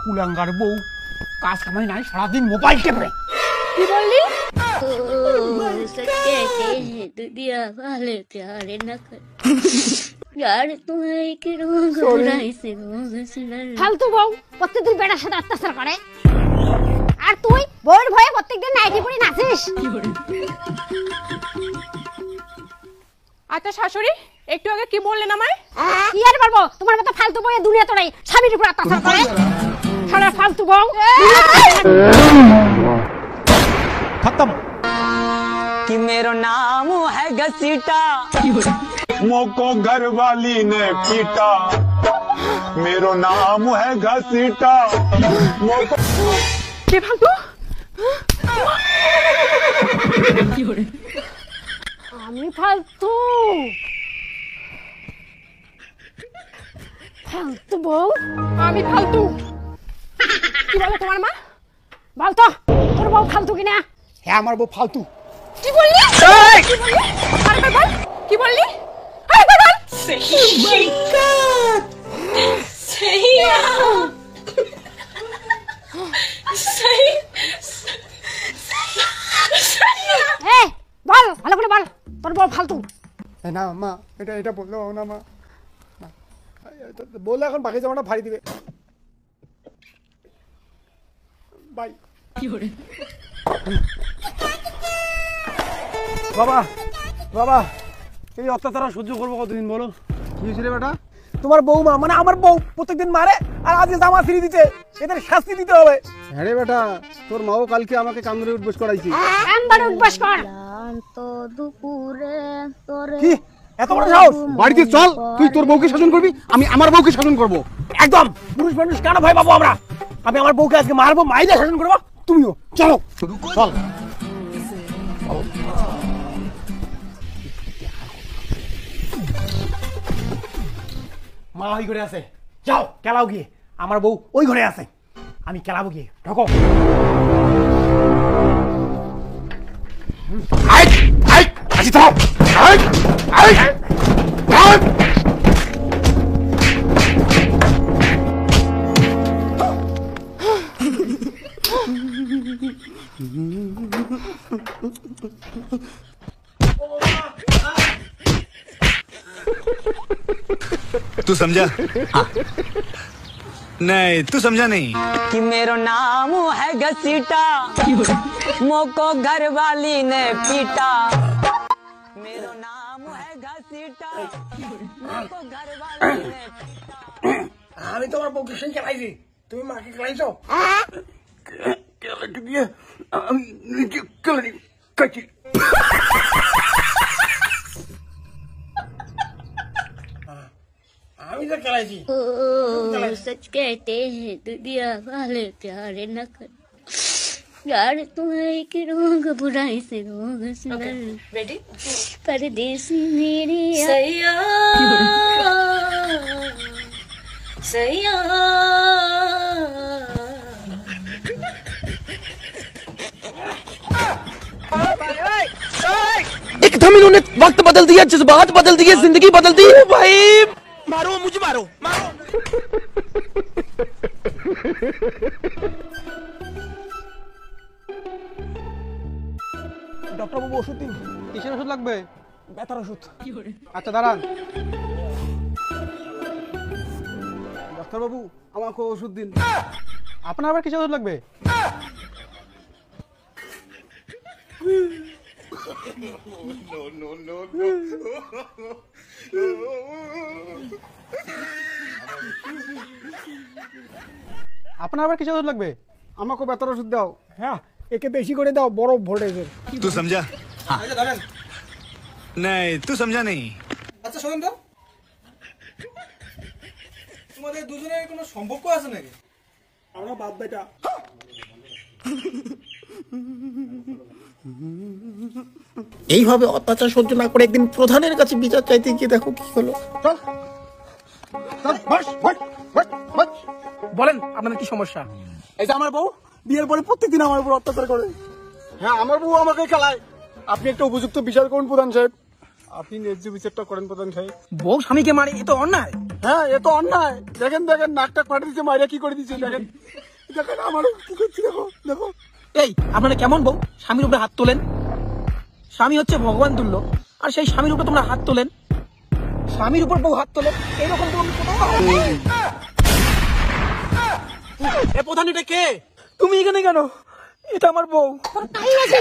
কুলাঙ্গার বউ কাজ কামাই নাই, সারাদিন মোবাইল টেপে। কি বললি? ফালতু বউ প্রত্যেকদিন বেটার সাথে অত্যাচার করে, আর তুই বউয়ের ভয়ে প্রত্যেকদিন নাইটি পরে নাচিস। আচ্ছা শাশুড়ি, একটু আগে কি বললেন আমায়? কি আর বলবো, তোমার মতো ফালতু বউ দুনিয়া তো নাই, স্বামীর উপর অত্যাচার করে। সারা ফালতু বউ। खत्म। कि मेरा नाम है घसीटा, मोको घर वाली ने पीटा, मेरो नाम है घसीटा, मोको কে ফালতু? আমি ফালতু? ফালতু বউ? আমি ফালতু? কি বলে তোমার মা? বলতো তোর বউ ফালতু কিনা? হ্যাঁ আমার বউ ফালতু। কি বললি? কি বললি? আরেকবার বল, কি বললি? আরেকবার বল। শিকাত সহিয়া সহি এই বল, ভালো করে বল, তোর বউ ফালতু। না মা, এটা বললো না মা, বললে এখন বাকি জামাটা ভারী দিবে। বাই। বাবা বাবা, এই অত্যাচার সহ্য করবো কতদিন বলো? কি হয়েছিল বেটা? তোমার বৌমা মানে আমার বউ প্রত্যেকদিন মারে, আর আজকে জামা ছিঁড়ে দিতে, এদের শাস্তি দিতে হবে। হ্যাঁ রে বেটা, তোর মাও কালকে আমাকে কামড়ে উঠবস করাইছি। কামড়ে উঠবস কর। কি এত বড় সাহস? বাড়িতে চল, তুই তোর বউকে শাসন করবি, আমি আমার বউকে শাসন করব। একদম পুরুষ মানুষ কেন ভয় পাবো আমরা? আমি আমার বউকে আজকে মারবো, মাইলে শাসন করবো। তুমিও চলো, চল। মা ওই ঘরে আছে, যাও খেলাও গিয়ে। আমার বউ ওই ঘরে আছে, আমি খেলাবো গিয়ে। ঢোকো। तू समझा? हाँ। नहीं तू समझा नहीं। कि मेरा नाम है घसीटा, मोको घर वाली ने पीटा, मेरा नाम है घसीटा, मोको घर वाली ने पीटा। আমি তোমার বউকে সেই খেলাইছি, তুমি মাকে খেলাইছো? খেলাকে দিয়ে আমি নিজে খেলা খাচ্ছি। আমি তো খেলাইছি। सच कहते हैं दुनिया वाले प्यारे न कर, यार तुम्हारे के रोग बुराई से रोग सुनर। रेडी? परदेसी मेरी सैया सैया एकदम इन्होंने वक्त बदल दिया, जज्बात बदल दिए, जिंदगी बदल दी भाई। मारो मुझे, मारो मारो। ডক্টর বাবু ওষুধ দিন। কিসের ওষুধ লাগবে? ব্যথার ওষুধ। আচ্ছা দাঁড়ান। ডাক্তার বাবু আমাকে ওষুধ দিন। আপনার আবার কিসের ওষুধ লাগবে? আপনার আবার কিসের ওষুধ লাগবে? আমাকে ব্যথার ওষুধ দাও। হ্যাঁ, একে বেশি করে দাও, বড় ভোল্টেজের। तू समझा? हाँ। नहीं तू समझा नहीं। আচ্ছা শোনেন তো, তোমাদের দুজনের কোনো সম্পর্ক আছে নাকি? আমরা বাপ বেটা। এইভাবে অত্যাচার সহ্য না করে একদিন প্রধানের কাছে বিচার চাইতে গিয়ে দেখো কি হলো। বলেন আপনার কি সমস্যা? এই যে আমার বউ বিয়ের পরে প্রত্যেকদিন আমার উপর অত্যাচার করে। হ্যাঁ আমার বউ আমাকে খেলায়। আপনি একটা উপযুক্ত বিচার করুন প্রধান সাহেব। আপনি ন্যায্য বিচারটা করেন প্রধান সাহেব। বউ স্বামীকে মারে, এ তো অন্যায়। হ্যাঁ, এ তো অন্যায়। দেখেন দেখেন, নাকটা ফাটে দিচ্ছে, মাইরা কি করে দিচ্ছে দেখেন। দেখেন আমারও কি করছি, দেখো দেখো। এই আপনারা কেমন বউ স্বামীর উপরে হাত তোলেন? স্বামী হচ্ছে ভগবান তুল্য, আর সেই স্বামীর উপর তোমরা হাত তোলেন। স্বামীর উপর বউ হাত তোলে, এইরকম বউ আমি কোথাও পাইনি। এ প্রধান, এটা কে? তুমি এখানে কেন? এটা আমার বউ। তাই আছে